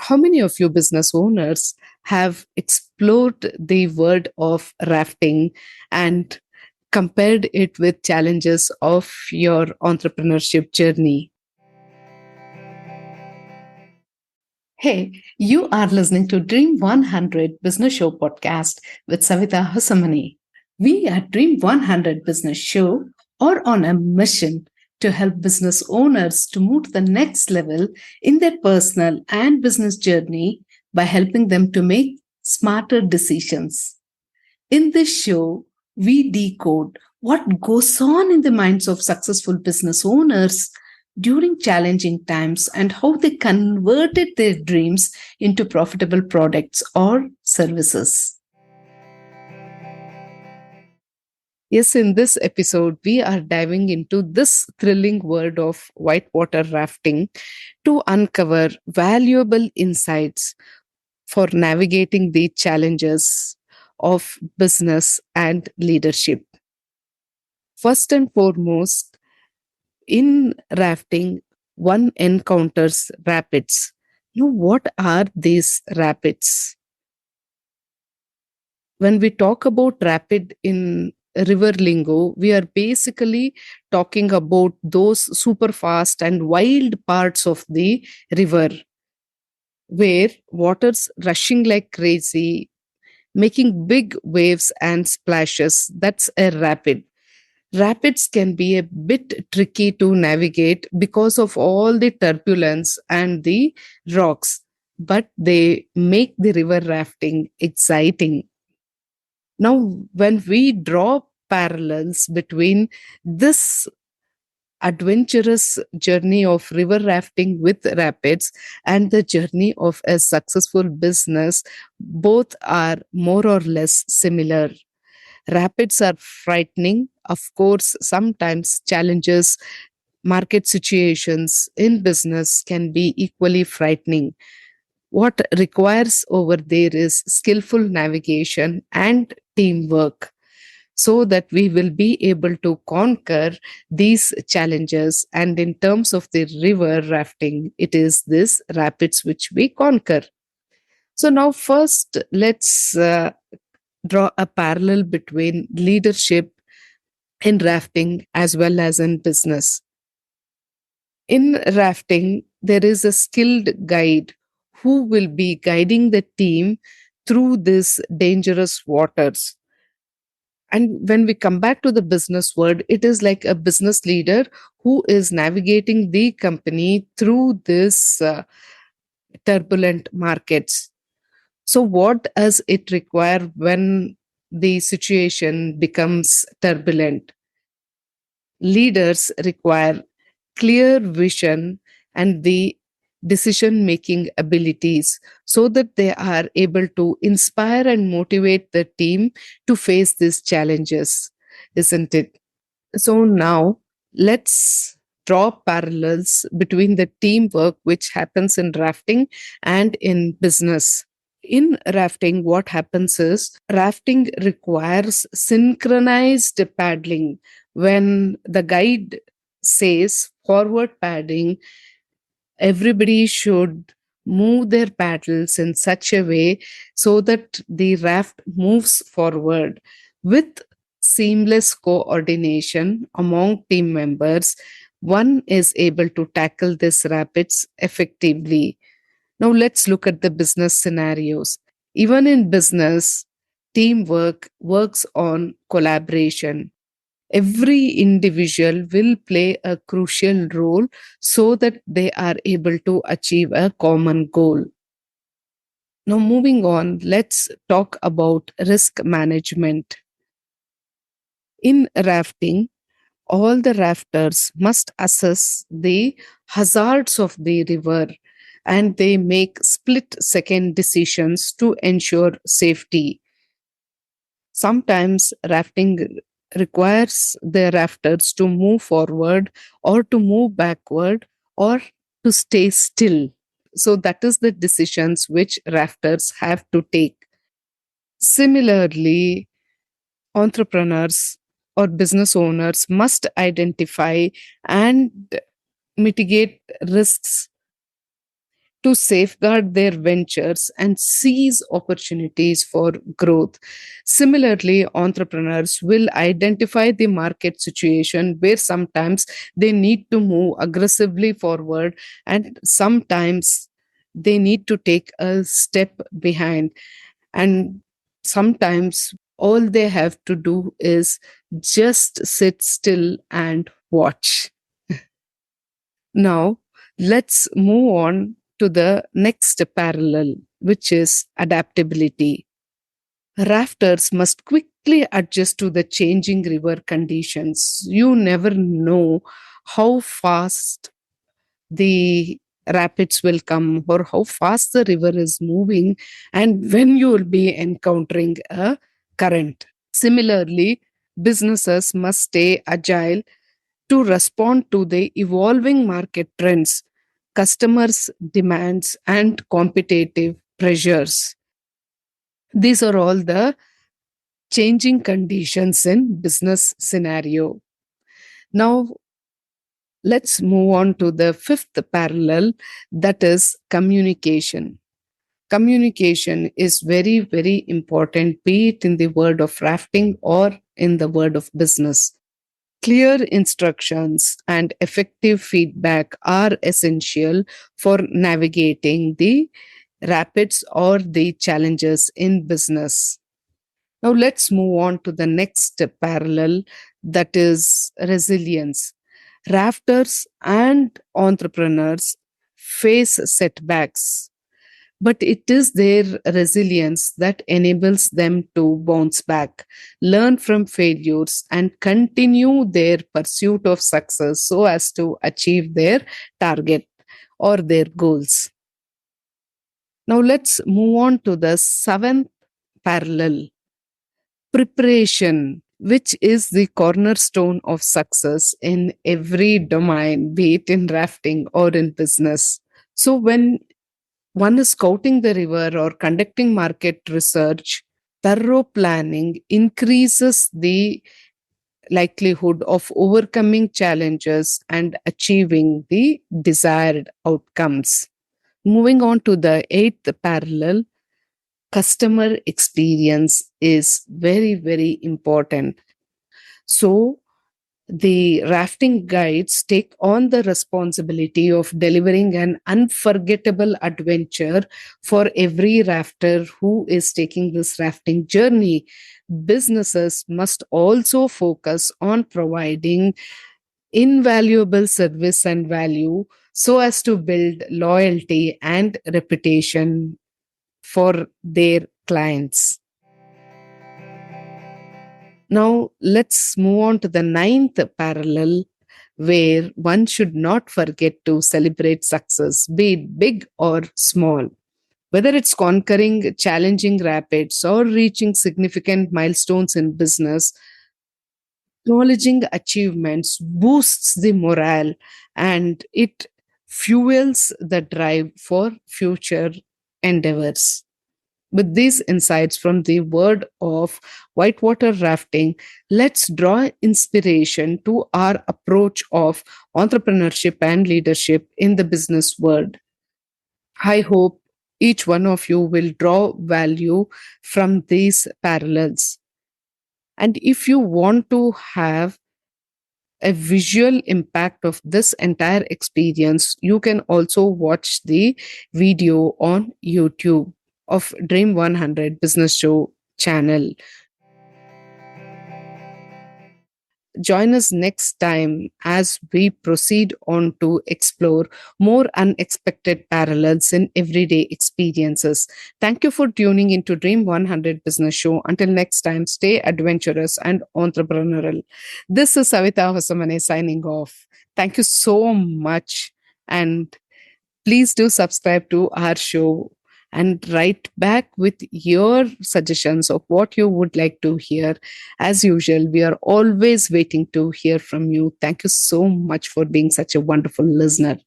How many of you business owners have explored the world of rafting and compared it with challenges of your entrepreneurship journey? Hey, you are listening to Dream 100 Business Show podcast with Savitha Hosamane. We at Dream 100 Business Show are on a mission to help business owners to move to the next level in their personal and business journey by helping them to make smarter decisions. In this show, we decode what goes on in the minds of successful business owners during challenging times and how they converted their dreams into profitable products or services. Yes, in this episode, we are diving into this thrilling world of whitewater rafting to uncover valuable insights for navigating the challenges of business and leadership. First and foremost, in rafting, one encounters rapids. Now, what are these rapids? When we talk about rapid in river lingo, we are basically talking about those super fast and wild parts of the river where water's rushing like crazy, making big waves and splashes. That's a rapid. Rapids can be a bit tricky to navigate because of all the turbulence and the rocks, but they make the river rafting exciting. Now, when we draw parallels between this adventurous journey of river rafting with rapids and the journey of a successful business, both are more or less similar. Rapids are frightening. Of course, sometimes challenges, market situations in business can be equally frightening. What requires over there is skillful navigation and teamwork so that we will be able to conquer these challenges. And in terms of the river rafting, it is this rapids which we conquer. So, now first, let's draw a parallel between leadership in rafting as well as in business. In rafting, there is a skilled guide who will be guiding the team through these dangerous waters. And when we come back to the business world, it is like a business leader who is navigating the company through this turbulent markets. So, what does it require when the situation becomes turbulent? Leaders require clear vision and the decision making abilities so that they are able to inspire and motivate the team to face these challenges, isn't it? So, now let's draw parallels between the teamwork which happens in rafting and in business. In rafting, what happens is rafting requires synchronized paddling. When the guide says forward paddling, everybody should move their paddles in such a way so that the raft moves forward with seamless coordination among team members. One is able to tackle this rapids effectively. Now, let's look at the business scenarios. Even in business, teamwork works on collaboration. Every individual will play a crucial role so that they are able to achieve a common goal. Now, moving on, let's talk about risk management. In rafting, all the rafters must assess the hazards of the river and they make split second decisions to ensure safety. Sometimes rafting requires the rafters to move forward or to move backward or to stay still. So that is the decisions which rafters have to take. Similarly, entrepreneurs or business owners must identify and mitigate risks to safeguard their ventures and seize opportunities for growth. Similarly, entrepreneurs will identify the market situation where sometimes they need to move aggressively forward and sometimes they need to take a step behind. And sometimes all they have to do is just sit still and watch. Now, let's move on to the next parallel, which is adaptability. Rafters must quickly adjust to the changing river conditions. You never know how fast the rapids will come or how fast the river is moving and when you will be encountering a current. Similarly, businesses must stay agile to respond to the evolving market trends, customers' demands, and competitive pressures. These are all the changing conditions in business scenario. Now, let's move on to the fifth parallel, that is communication. Communication is very, very important, be it in the world of rafting or in the world of business. Clear instructions and effective feedback are essential for navigating the rapids or the challenges in business. Now, let's move on to the next parallel, that is resilience. Rafters and entrepreneurs face setbacks, but it is their resilience that enables them to bounce back, learn from failures, and continue their pursuit of success so as to achieve their target or their goals. Now, let's move on to the seventh parallel, preparation, which is the cornerstone of success in every domain, be it in rafting or in business. So, when one is scouting the river or conducting market research, thorough planning increases the likelihood of overcoming challenges and achieving the desired outcomes. Moving on to the eighth parallel, customer experience is very, very important. So, the rafting guides take on the responsibility of delivering an unforgettable adventure for every rafter who is taking this rafting journey. Businesses must also focus on providing invaluable service and value so as to build loyalty and reputation for their clients. Now, let's move on to the ninth parallel, where one should not forget to celebrate success, be it big or small. Whether it's conquering challenging rapids or reaching significant milestones in business, acknowledging achievements boosts the morale and it fuels the drive for future endeavors. With these insights from the world of whitewater rafting, let's draw inspiration to our approach of entrepreneurship and leadership in the business world. I hope each one of you will draw value from these parallels. And if you want to have a visual impact of this entire experience, you can also watch the video on YouTube of Dream 100 Business Show channel. Join us next time as we proceed on to explore more unexpected parallels in everyday experiences. Thank you for tuning into Dream 100 Business Show. Until next time, stay adventurous and entrepreneurial. This is Savitha Hosamane signing off. Thank you so much. And please do subscribe to our show and write back with your suggestions of what you would like to hear. As usual, we are always waiting to hear from you. Thank you so much for being such a wonderful listener.